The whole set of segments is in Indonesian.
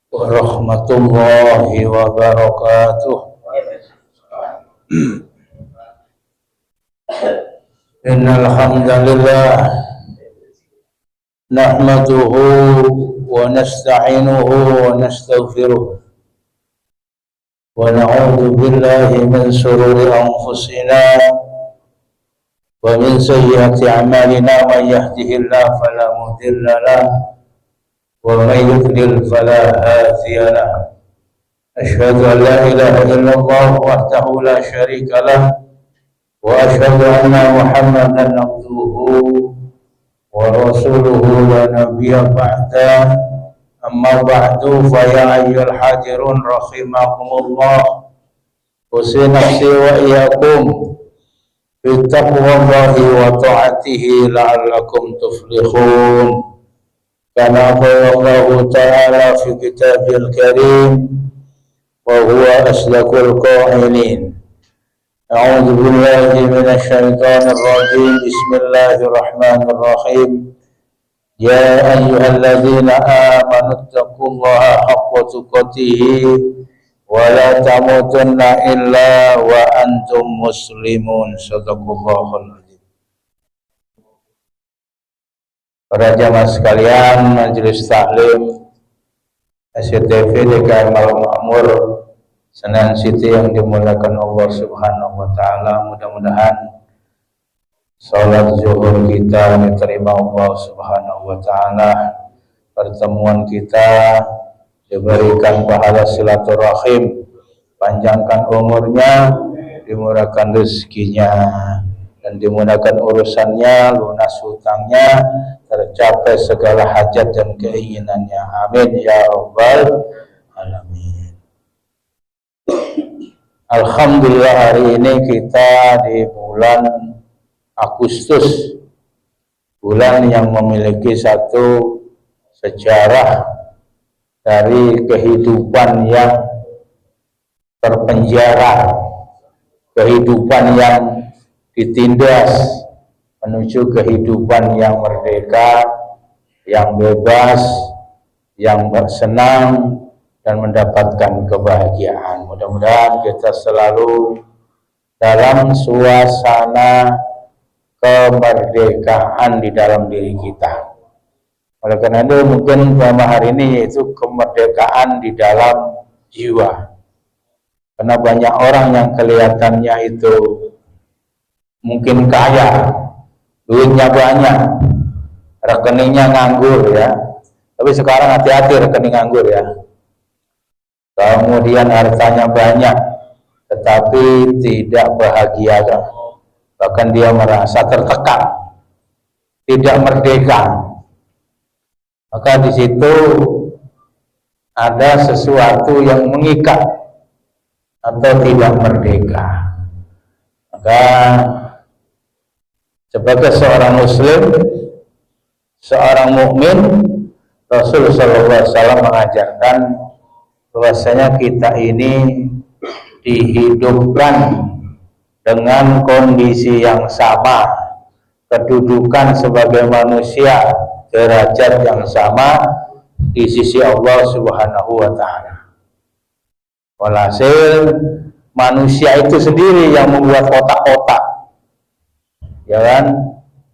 warahmatullahi wabarakatuh. Innal hamdalillah nahmaduhu wa nasta'inuhu wa nastaghfiruh wa na'udzu billahi min shururi anfusina wa min sayyiati a'malina man yahdihillahu fala mudilla lahu ومن يضلل فلا هادي له أشهد أن لا إله إلا الله وحده لا شريك له وأشهد أن محمدا عبده ورسوله لا نبي بعده أما بعد فيا أيها الحاضرون رحمكم الله أوصي نفسي وإياكم بتقوى الله وطاعته لعلكم تفلحون. كما قال الله تعالى في كتابه الكريم وهو أصدق القائلين أعوذ بالله من الشيطان الرجيم بسم الله الرحمن الرحيم يا أيها الذين آمنوا اتقوا الله حق تقاته ولا تموتن إلا وأنتم مسلمون. صدق الله العظيم. Para jamaah sekalian, majelis taklim SCTV DKM Al-Ma'mur Senen City yang dimuliakan Allah Subhanahu wa taala, mudah-mudahan salat zuhur kita diterima Allah Subhanahu wa taala, pertemuan kita diberikan pahala silaturahim, panjangkan umurnya, dimurahkan rezekinya, dan dimudahkan urusannya, lunas hutangnya, tercapai segala hajat dan keinginannya. Amin ya rabbal alamin. Alhamdulillah, hari ini kita di bulan Agustus, bulan yang memiliki satu sejarah dari kehidupan yang terpenjara, kehidupan yang ditindas menuju kehidupan yang merdeka, yang bebas, yang bersenang dan mendapatkan kebahagiaan. Mudah-mudahan kita selalu dalam suasana kemerdekaan di dalam diri kita. Oleh karena itu mungkin tema hari ini yaitu kemerdekaan di dalam jiwa. Karena banyak orang yang kelihatannya itu mungkin kaya, duitnya banyak, rekeningnya nganggur ya. Tapi sekarang hati-hati rekening nganggur ya. Kemudian hartanya banyak, tetapi tidak bahagia, bahkan dia merasa tertekan, tidak merdeka. Maka di situ ada sesuatu yang mengikat atau tidak merdeka. Maka sebagai seorang muslim, seorang mukmin, Rasul sallallahu alaihi wasallam mengajarkan bahwasanya kita ini dihidupkan dengan kondisi yang sama, kedudukan sebagai manusia, derajat yang sama di sisi Allah Subhanahu wa taala. Walhasil manusia itu sendiri yang membuat kotak-kotak. Ya kan?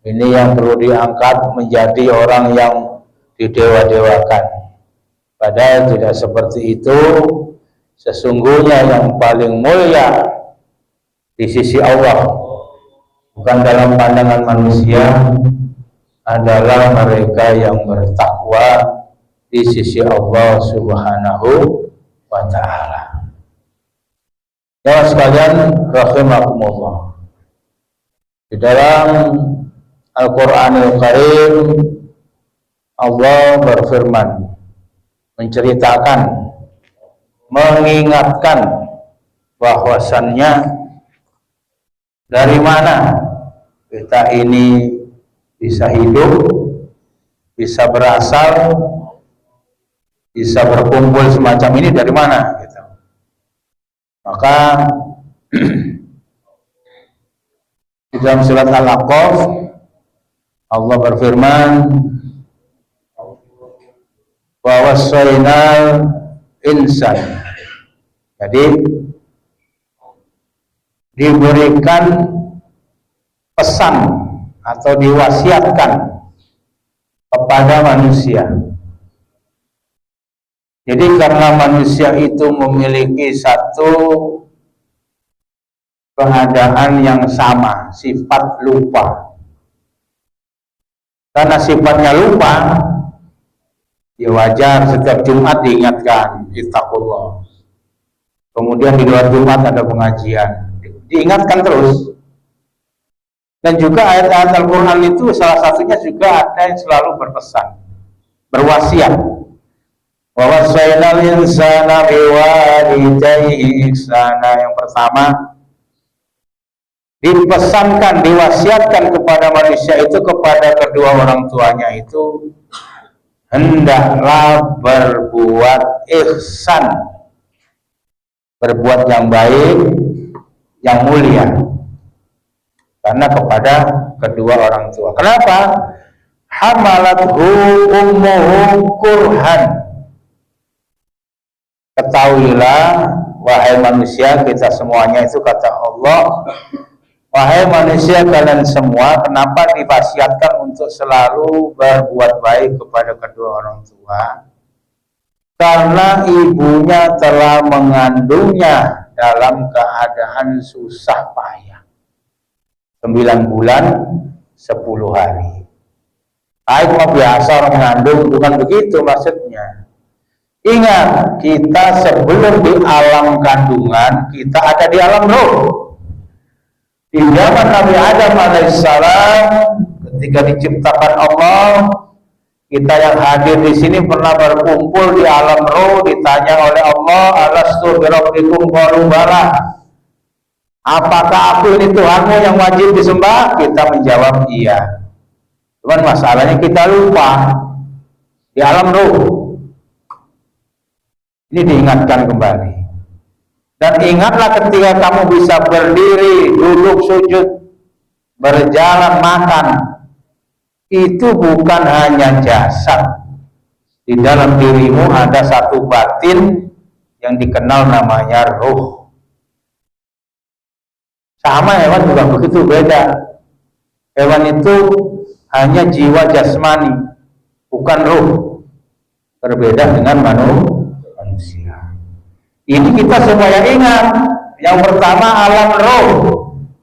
Ini yang perlu diangkat menjadi orang yang didewa-dewakan. Padahal tidak seperti itu. Sesungguhnya yang paling mulia di sisi Allah, bukan dalam pandangan manusia, adalah mereka yang bertakwa di sisi Allah Subhanahu wa ta'ala. Ya sekalian rahimakumullah. Di dalam Al-Qur'anul Karim Allah berfirman, menceritakan, mengingatkan bahwasannya dari mana kita ini bisa hidup, bisa berasal, bisa berkumpul semacam ini dari mana gitu. Maka di dalam surat Al-Aqaf Allah berfirman, wa wassaynal insan. Jadi diberikan pesan atau diwasiatkan kepada manusia. Jadi karena manusia itu memiliki satu keadaan yang sama, sifat lupa. Karena sifatnya lupa, ya wajar setiap Jumat diingatkan, ittaqullah. Kemudian di luar Jumat ada pengajian, diingatkan terus. Dan juga ayat-ayat Al-Quran itu salah satunya juga ada yang selalu berpesan, berwasiat. Wa wasainal insana biwalidayhi ihsana. Yang pertama, dipesankan, diwasiatkan kepada manusia itu, kepada kedua orang tuanya itu, hendaklah berbuat ihsan, berbuat yang baik, yang mulia, karena kepada kedua orang tua. Kenapa? Hamalathu ummuhu kurhan. Ketahuilah wahai manusia, kita semuanya itu, kata Allah, wahai manusia kalian semua, kenapa diwasiatkan untuk selalu berbuat baik kepada kedua orang tua? Karena ibunya telah mengandungnya dalam keadaan susah payah 9 bulan 10 hari. Mah biasa orang mengandung, bukan begitu maksudnya. Ingat, kita sebelum di alam kandungan, kita ada di alam roh. Di zaman Nabi Adam alaihissalam, ketika diciptakan Allah, kita yang hadir di sini pernah berkumpul di alam roh, ditanya oleh Allah, alastu birabbikum qalu bala. Apakah aku ini Tuhanmu yang wajib disembah? Kita menjawab iya. Cuman masalahnya kita lupa di alam roh. Ini diingatkan kembali. Dan ingatlah ketika kamu bisa berdiri, duduk, sujud, berjalan, makan, itu bukan hanya jasad. Di dalam dirimu ada satu batin yang dikenal namanya ruh. Sama hewan juga begitu, beda. Hewan itu hanya jiwa jasmani, bukan ruh. Berbeda dengan manusia. Ini kita semuanya ingat. Yang pertama alam roh,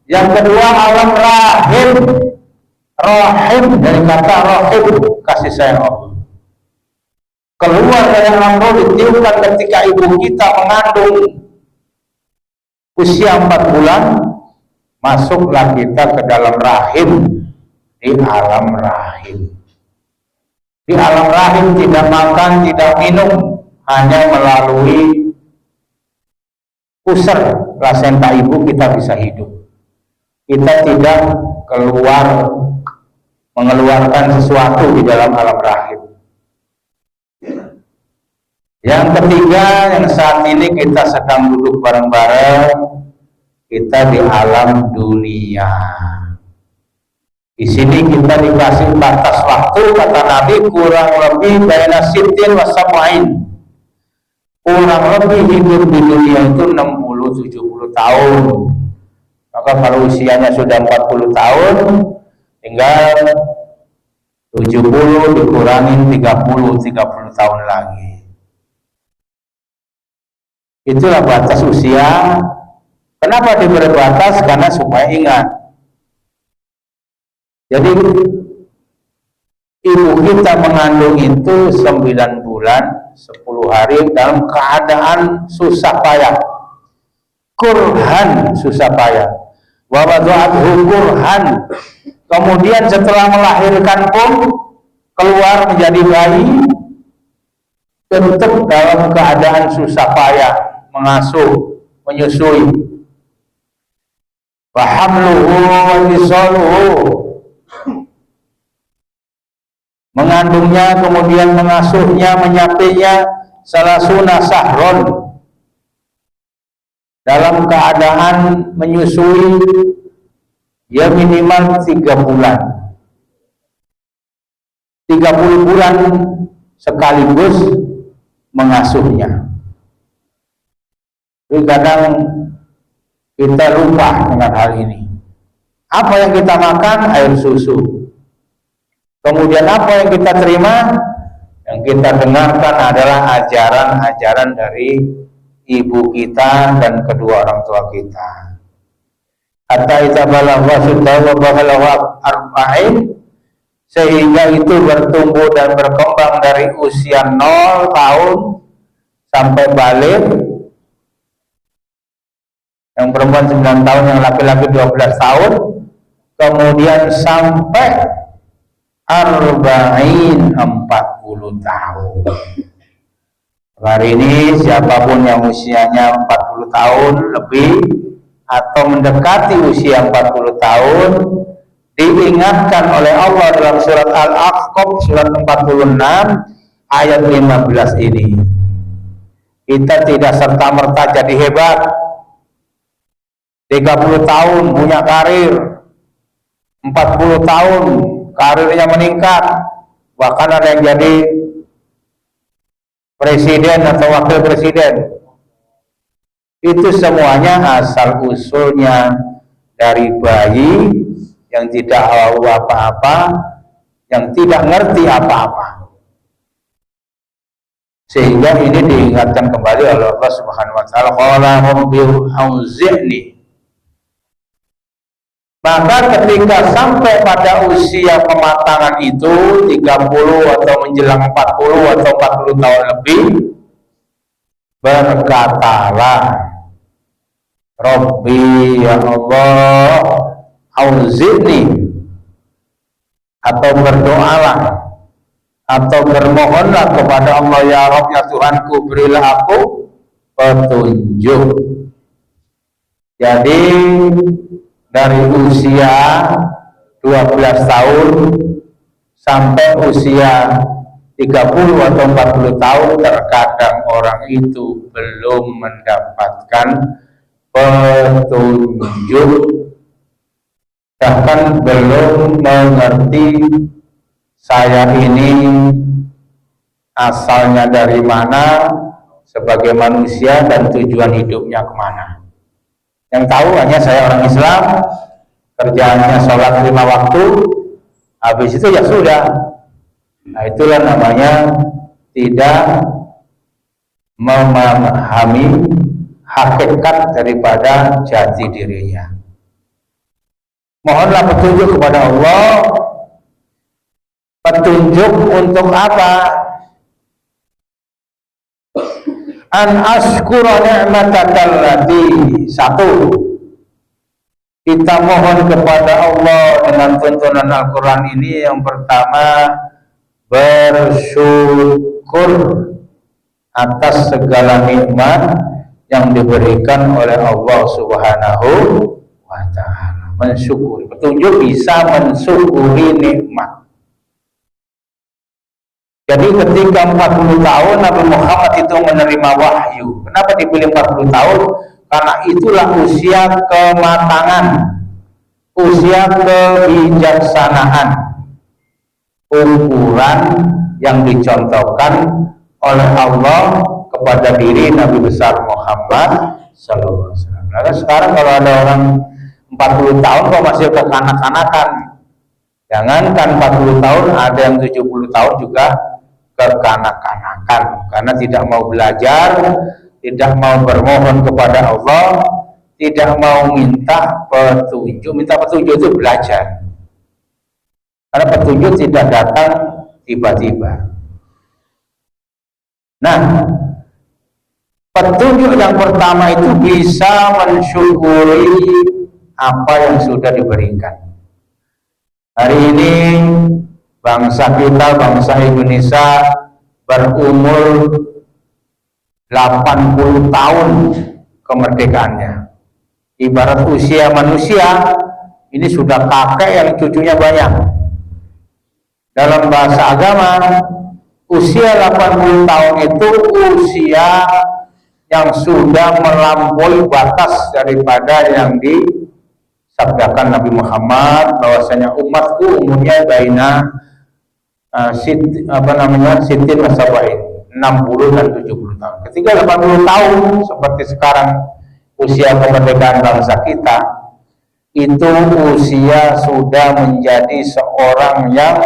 yang kedua alam rahim. Rahim dari kata rahim, kasih sayang Allah. Keluar dari alam roh ditiupkan ketika ibu kita mengandung usia 4 bulan, masuklah kita ke dalam rahim. Di alam rahim. Di alam rahim tidak makan, tidak minum, hanya melalui pusar plasenta ibu kita bisa hidup. Kita tidak mengeluarkan sesuatu di dalam alam rahim. Yang ketiga, yang saat ini kita sedang duduk bareng-bareng, kita di alam dunia. Di sini kita dikasih batas waktu, kata Nabi, kurang lebih baina sittin wa sab'in. Kurang lebih hidup di dunia itu 60-70 tahun. Maka kalau usianya sudah 40 tahun, tinggal 70 dikurangi 30 tahun lagi. Itulah batas usia. Kenapa diberi batas? Karena supaya ingat. Jadi ibu kita mengandung itu 9 bulan 10 hari dalam keadaan susah payah, kurhan, susah payah. Wa wada'athu kurhan. Kemudian setelah melahirkan pun keluar menjadi bayi, tetap dalam keadaan susah payah, mengasuh, menyusui. Wa hamluhu wa fisaluhu. Mengandungnya, kemudian mengasuhnya, menyapainya, salasuna sahron, dalam keadaan menyusui, ya minimal 3 bulan. 30 bulan sekaligus mengasuhnya. Tapi kadang kita lupa dengan hal ini. Apa yang kita makan? Air susu. Kemudian apa yang kita terima? Yang kita dengarkan adalah ajaran-ajaran dari ibu kita dan kedua orang tua kita. Hatta idza balagha shuddahu wa balagha arba'in, sehingga itu bertumbuh dan berkembang dari usia 0 tahun sampai balik. Yang perempuan 9 tahun, yang laki-laki 12 tahun, kemudian sampai arba'in 40 tahun. Hari ini siapapun yang usianya 40 tahun lebih atau mendekati usia 40 tahun, diingatkan oleh Allah dalam surat Al-Ahqaf surat 46 ayat 15 ini. Kita tidak serta-merta jadi hebat. 30 tahun punya karir, 40 tahun karirnya meningkat, bahkan ada yang jadi presiden atau wakil presiden. Itu semuanya asal usulnya dari bayi yang tidak tahu apa-apa, yang tidak ngerti apa-apa. Sehingga ini diingatkan kembali oleh Allah Subhanahu wa taala, qala rabbi auzi'ni. Maka ketika sampai pada usia kematangan itu 30 atau menjelang 40 atau 40 tahun lebih, berkatalah, Rabbi ya Allah auzi'ni, atau berdoalah atau bermohonlah kepada Allah, ya Rabb ya Tuhanku, berilah aku petunjuk. Jadi dari usia 12 tahun sampai usia 30 atau 40 tahun, terkadang orang itu belum mendapatkan petunjuk, bahkan belum mengerti saya ini asalnya dari mana sebagai manusia dan tujuan hidupnya kemana. Yang tahu hanya saya orang Islam, kerjaannya sholat 5 waktu, habis itu ya sudah. Nah, itulah namanya tidak memahami hakikat daripada jati dirinya. Mohonlah petunjuk kepada Allah. Petunjuk untuk apa? An askura ni'matakal lati. Satu, kita mohon kepada Allah dengan tuntunan Al-Quran ini. Yang pertama, bersyukur atas segala nikmat yang diberikan oleh Allah Subhanahu wa ta'ala. Mensyukuri. Petunjuk bisa mensyukuri nikmat. Jadi ketika 40 tahun Nabi Muhammad itu menerima wahyu. Kenapa dipilih 40 tahun? Karena itulah usia kematangan, usia kebijaksanaan, ukuran yang dicontohkan oleh Allah kepada diri Nabi besar Muhammad sallallahu alaihi wasallam. Lalu sekarang kalau ada orang 40 tahun kok masih kekanak-kanakan, jangankan 40 tahun, ada yang 70 tahun juga kekanak-kanakan karena tidak mau belajar, tidak mau bermohon kepada Allah, tidak mau minta petunjuk. Minta petunjuk itu belajar, karena petunjuk tidak datang tiba-tiba. Nah, petunjuk yang pertama itu bisa mensyukuri apa yang sudah diberikan. Hari ini bangsa kita, bangsa Indonesia berumur 80 tahun kemerdekaannya. Ibarat usia manusia, ini sudah kakek yang cucunya banyak. Dalam bahasa agama, usia 80 tahun itu usia yang sudah melampaui batas daripada yang disabdakan Nabi Muhammad, bahwasanya umatku umurnya baina sitin wasabain, 60 dan 70 tahun. Ketika 80 tahun seperti sekarang usia kemerdekaan bangsa kita, itu usia sudah menjadi seorang yang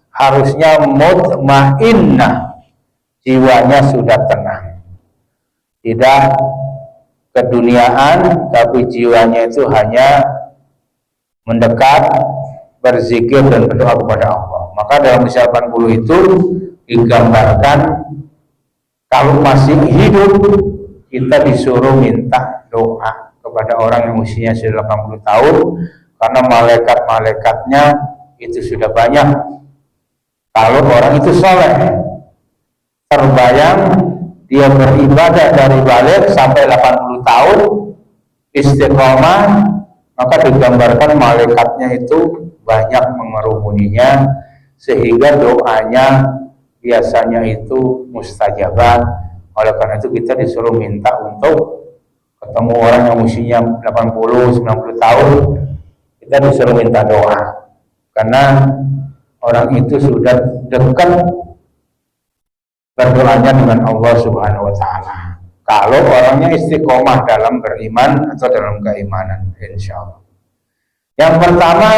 harusnya mutmainnah, jiwanya sudah tenang, tidak keduniaan, tapi jiwanya itu hanya mendekat, berzikir dan berdoa kepada Allah. Maka dalam usia 80 itu digambarkan kalau masih hidup kita disuruh minta doa kepada orang yang usianya sudah 80 tahun, karena malaikat-malaikatnya itu sudah banyak. Kalau orang itu soleh, terbayang dia beribadah dari balik sampai 80 tahun istiqomah, maka digambarkan malaikatnya itu banyak mengerumuninya, sehingga doanya biasanya itu mustajabah. Oleh karena itu kita disuruh minta untuk ketemu orang yang usianya 80-90 tahun, kita disuruh minta doa, karena orang itu sudah dekat berdoanya dengan Allah Subhanahu wa Ta'ala. Kalau orangnya istiqomah dalam beriman atau dalam keimanan, insya Allah. Yang pertama,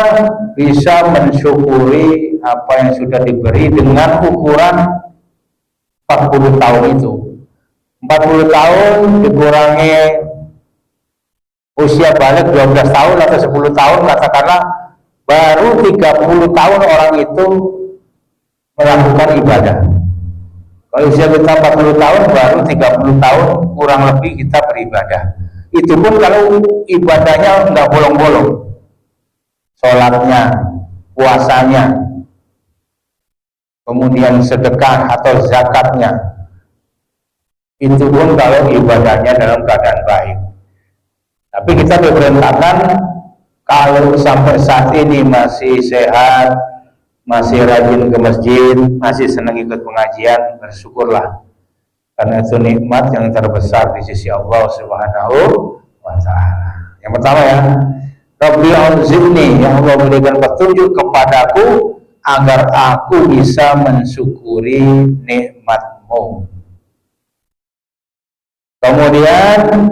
bisa mensyukuri apa yang sudah diberi dengan ukuran 40 tahun itu. 40 tahun dikurangi usia balik 12 tahun atau 10 tahun, katakanlah baru 30 tahun orang itu melakukan ibadah. Kalau usia kita 40 tahun, baru 30 tahun kurang lebih kita beribadah. Itu pun kalau ibadahnya nggak bolong-bolong, sholatnya, puasanya, kemudian sedekah atau zakatnya, itu pun kalau ibadahnya dalam keadaan baik. Tapi kita diperintahkan kalau sampai saat ini masih sehat, masih rajin ke masjid, masih senang ikut pengajian, bersyukurlah, karena itu nikmat yang terbesar di sisi Allah Subhanahu wa Ta'ala. Yang pertama ya, Rabbi auzi'ni, yang Allah berikan petunjuk kepadaku agar aku bisa mensyukuri nikmat-Mu. Kemudian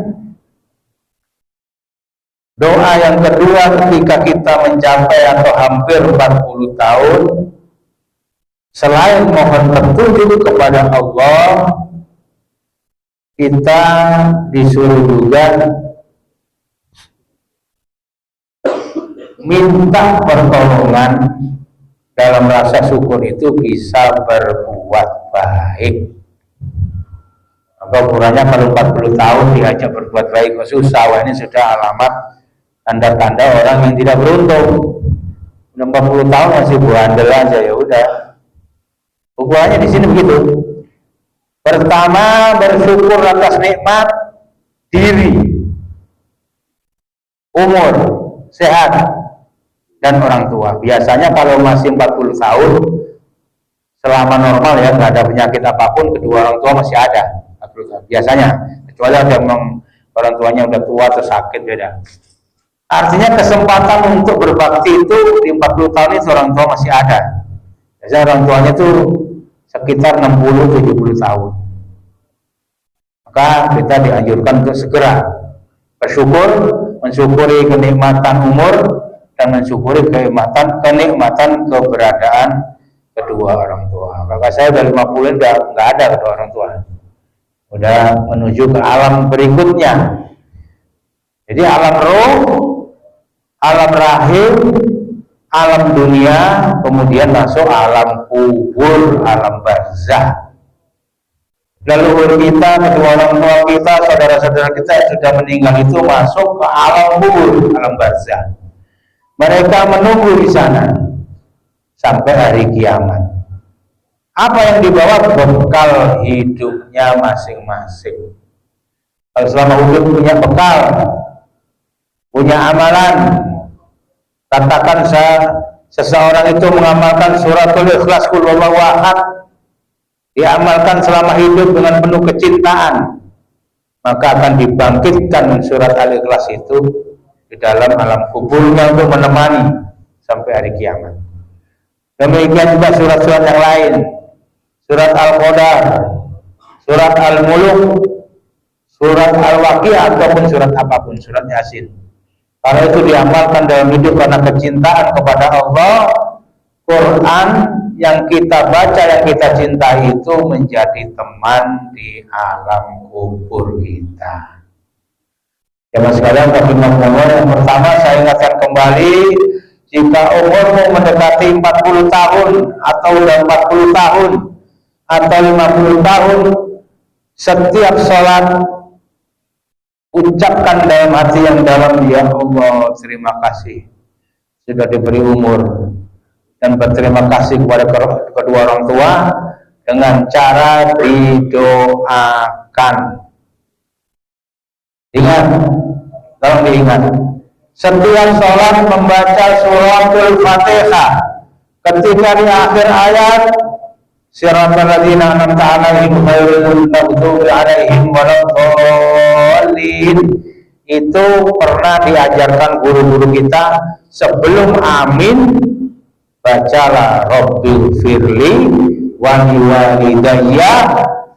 doa yang kedua, ketika kita mencapai atau hampir 40 tahun, selain mohon petunjuk kepada Allah, kita disuruh juga minta pertolongan dalam rasa syukur itu bisa berbuat baik. Apa ukurannya kalau 40 tahun diajak berbuat baik kok susah? Wah, ini sudah alamat tanda-tanda orang yang tidak beruntung. Udah 40 tahun masih bandel aja, ya udah. Ukurannya di sini begitu. Pertama, bersyukur atas nikmat diri, umur, sehat, dan orang tua. Biasanya kalau masih 40 tahun, selama normal ya, nggak ada penyakit apapun, kedua orang tua masih ada. Biasanya, kecuali ada memang orang tuanya udah tua atau sakit, beda. Artinya kesempatan untuk berbakti itu di 40 tahun itu orang tua masih ada. Biasanya orang tuanya itu sekitar 60-70 tahun. Maka kita dianjurkan untuk segera bersyukur, mensyukuri kenikmatan umur, dan mensyukuri kenikmatan keberadaan kedua orang tua. Maka saya udah 50 udah nggak ada kedua orang tua. Udah menuju ke alam berikutnya. Jadi alam roh, alam rahim, alam dunia, kemudian masuk alam kubur, alam barzah. Leluhur kita, kedua orang tua kita, saudara-saudara kita yang sudah meninggal itu masuk ke alam kubur, alam barzah. Mereka menunggu di sana sampai hari kiamat. Apa yang dibawa? Bekal hidupnya masing-masing. Kalau selama hidup punya bekal, punya amalan, katakan seseorang itu mengamalkan suratul Ikhlas, Qul huwallahu ahad, diamalkan selama hidup dengan penuh kecintaan, maka akan dibangkitkan surat Al-Ikhlas itu di dalam alam kuburnya untuk menemani sampai hari kiamat. Demikian juga surat-surat yang lain, surat Al-Qadar, surat Al-Muluk, surat Al-Waqiah, ataupun surat apapun, surat Yasin. Kalau itu diamalkan dalam hidup karena kecintaan kepada Allah, Quran yang kita baca, yang kita cintai itu menjadi teman di alam kubur kita. Jemaah sekalian, yang pertama saya ingatkan kembali, jika umurmu mendekati 40 tahun atau udah 40 tahun atau 50 tahun, setiap sholat ucapkan dalam hati yang dalam, ya Allah, terima kasih sudah diberi umur, dan berterima kasih kepada kedua orang tua dengan cara didoakan. Ingat, tolong diingat, setiap sholat membaca suratul Fatihah. Ketika di akhir ayat siratal ladzina an'amta 'alaihim ghairil maghdubi 'alaihim waladdallin, itu pernah diajarkan guru-guru kita sebelum amin, bacalah Rabbil firli wa liwalidayya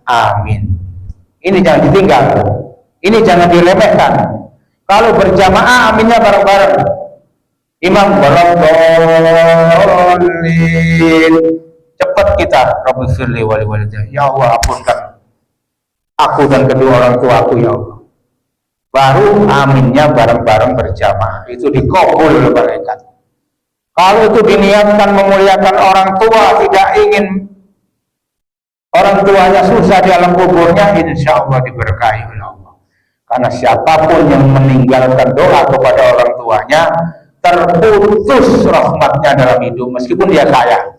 amin. Ini jangan ditinggal, ini jangan diremehkan. Kalau berjamaah aminnya bareng-bareng, imam waladdallin, cepat kita Rabbil firli wa liwalidayya, ya Allah ampunkan aku dan kedua orang tua aku, ya Allah. Baru aminnya bareng-bareng berjamaah, itu dikabul oleh malaikat. Kalau itu diniatkan memuliakan orang tua, tidak ingin orang tuanya susah di alam kuburnya, insya Allah diberkahi oleh Allah. Karena siapapun yang meninggalkan doa kepada orang tuanya, terputus rahmatnya dalam hidup. Meskipun dia kaya,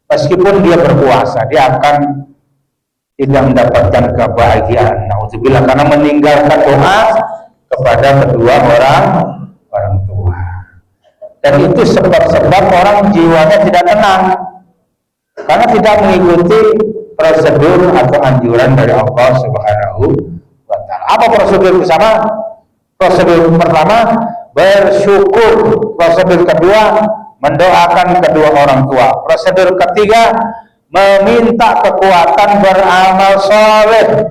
meskipun dia berkuasa, dia akan tidak mendapatkan kebahagiaan. Nauzubillah, karena meninggalkan doa kepada kedua orang tua. Dan itu sebab-sebab orang jiwanya tidak tenang, karena tidak mengikuti prosedur atau anjuran dari Allah Subhanahu wa Ta'ala. Apa prosedur bersama? Prosedur pertama bersyukur, prosedur kedua mendoakan kedua orang tua, prosedur ketiga meminta kekuatan beramal soleh.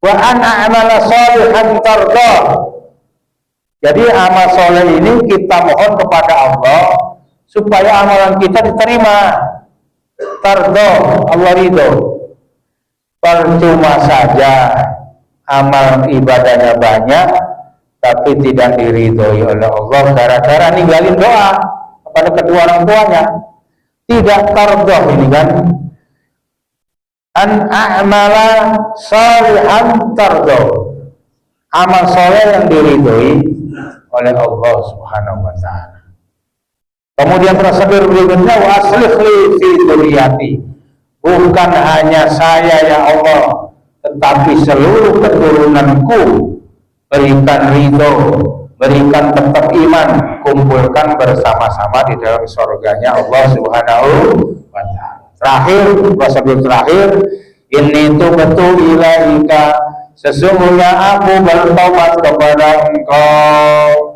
Wa an a'mala sholihan tarda. Jadi amal soleh ini kita mohon kepada Allah supaya amalan kita diterima. Tardo, Allah ridho. Percuma saja amal ibadahnya banyak tapi tidak diridhoi oleh Allah gara-gara ninggalin doa kepada kedua orang tuanya. Tidak tardo ini kan. An a'mala sholihan tardo, amal soleh yang diridhoi oleh Allah Subhanahu wa Ta'ala. Kemudian prosedur berikutnya, wa aslih li fi dzurriyyati, bukan hanya saya ya Allah, tetapi seluruh keturunanku berikan ridho, berikan tetap iman, kumpulkan bersama-sama di dalam surganya Allah Subhanahu wa Ta'ala. Terakhir, prosedur terakhir, ini tuh betul ilaika, sesungguhnya aku bertobat kepada engkau.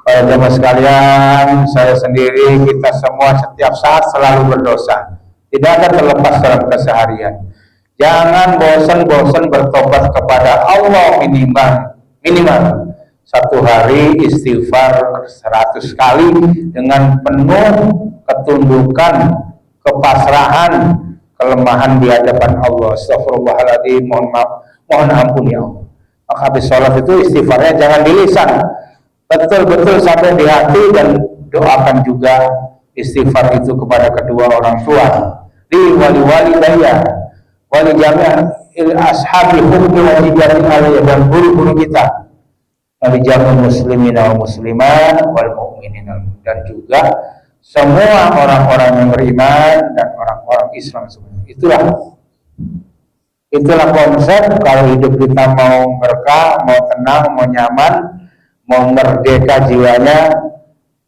Para jemaah sekalian, saya sendiri, kita semua setiap saat selalu berdosa, tidak ada terlepas dalam keseharian. Jangan bosan-bosan bertobat kepada Allah, minimal satu hari istighfar 100 kali dengan penuh ketundukan, kepasrahan, kelemahan di hadapan Allah. Astagfirullahaladzim, mohon ampun ya Allah. Maka habis sholat itu istighfarnya jangan di lisan, betul-betul sampai di hati, dan doakan juga istighfar itu kepada kedua orang tua, li wali-walidayya, wali jami'an ashabi hukmi wajibatin alaiya, dan guru-guru kita, wali jami'an muslimin wal muslimat wal mu'minin, dan juga semua orang-orang yang beriman dan orang-orang Islam semuanya. Itulah konsep kalau hidup kita mau berkah, mau tenang, mau nyaman, mau merdeka jiwanya,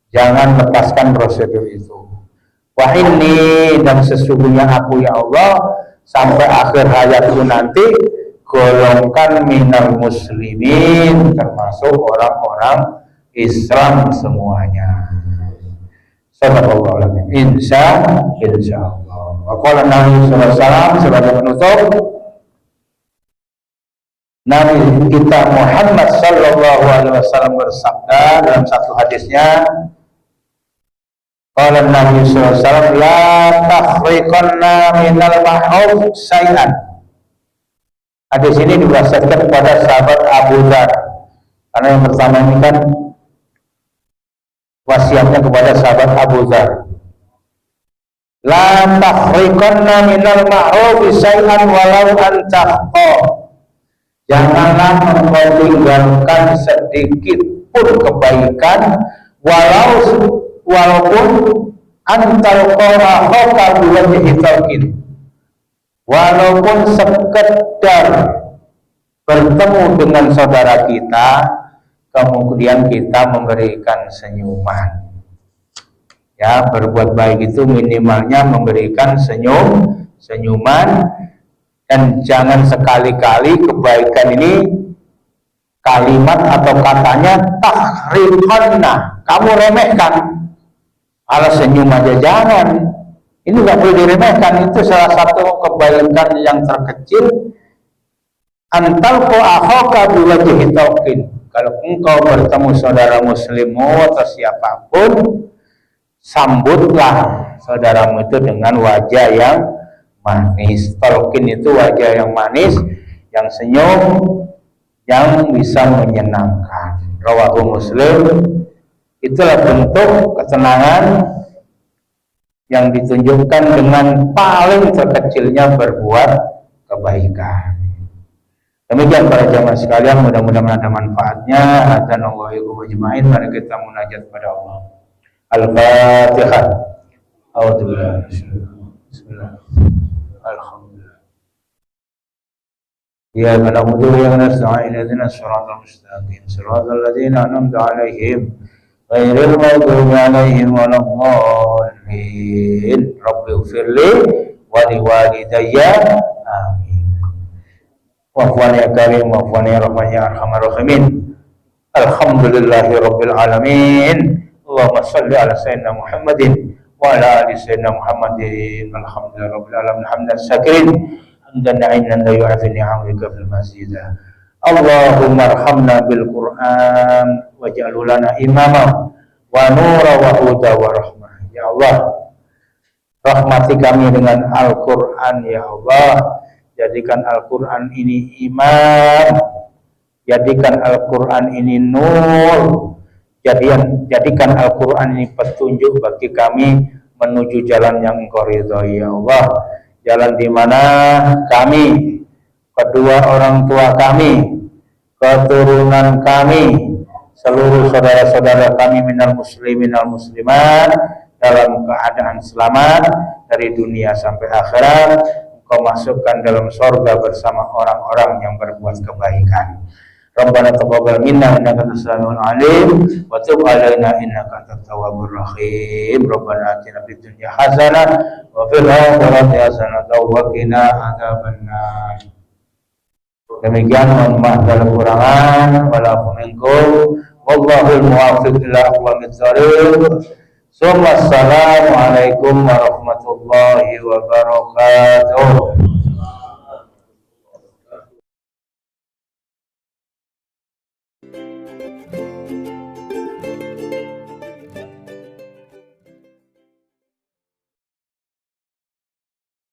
jangan lepaskan prosedur itu. Wah ini, dan sesungguhnya aku ya Allah sampai akhir hayatku nanti golongkan minal muslimin, termasuk orang-orang Islam semuanya. Sallallahu alaihi wasallam. Insya Allah. Wa qala Nabi sallallahu alaihi wasallam sebagai penutup, Nabi kita Muhammad sallallahu alaihi wasallam bersabda dalam satu hadisnya, qala Nabi sallallahu alaihi wasallam, la tahriqanna minal ma'ruf syai'an. Hadis ini diwasiatkan kepada sahabat Abu Dzar, karena yang pertama ini kan wasiatnya kepada sahabat Abu Dzar. La tahriqanna minal ma'ruf syai'an walau an tahqa. Janganlah engkau tinggalkan sedikit pun kebaikan walaupun antal qara'aka biwajhi talqin, walaupun sekedar bertemu dengan saudara kita kemudian kita memberikan senyuman. Ya, berbuat baik itu minimalnya memberikan senyuman. Dan jangan sekali-kali kebaikan ini kalimat atau katanya tahriqanna, kamu remehkan. Kalau senyum aja jangan, ini nggak boleh diremehkan. Itu salah satu kebaikan yang terkecil. Antal ko ahoka biwajhi talqin, kalau engkau bertemu saudara muslimmu atau siapapun, sambutlah saudaramu itu dengan wajah yang manis. Talqin itu wajah yang manis, yang senyum, yang bisa menyenangkan. Rawahu Muslim. Itulah bentuk ketenangan yang ditunjukkan dengan paling terkecilnya berbuat kebaikan. Demikian para jamaah sekalian, mudah-mudahan ada manfaatnya. Hadanallahu wa ajmain. Mari kita munajat kepada Allah. Al-Fatihah. A'udzubillahi Bismillah. Alhamdulillah. Ya na'budu wa iyyaka nasta'in ihdinas siratal mustaqim siratal ladzina an'amta 'alaihim ghairil maghdubi 'alaihim waladdallin. Rabbighfirli wa liwalidayya. Amin. Wa'afwan ya karim wa'afwan ya rahman ya arhamar rahimin. Alhamdulillahirabbil alamin. Allahumma shalli ala sayyidina Muhammadin wa ala ali sayyidina Muhammadin. Alhamdulillahirabbil alamin hamdan syakirin hamdan na'iman la yu'afi ni'amika fil masjidah. Allahumma arhamna bil Qur'an waj'alhu lana imama wa nura wa huda wa rahmah. Ya Allah, rahmati kami dengan Al-Qur'an ya Allah. Jadikan Al-Qur'an ini imam, jadikan Al-Qur'an ini nur, jadikan Al-Quran ini petunjuk bagi kami menuju jalan yang Engkau ridhai ya Allah. Jalan di mana kami, kedua orang tua kami, keturunan kami, seluruh saudara-saudara kami minal muslimin minal muslimat dalam keadaan selamat dari dunia sampai akhirat. Engkau masukkan dalam surga bersama orang-orang yang berbuat kebaikan. Rabbana taqabbal minna innaka antas samiul alim wa tub alaina innaka antat tawwabur rahim. Rabbana atina fid dunya hasanah wa fil akhirati hasanah wa qina adzabannar. Demikian, mohon maaf dalam kurangan, walaupun minkum wallahul muwaffiq ila aqwamit thoriq. Assalamualaikum warahmatullahi wabarakatuh.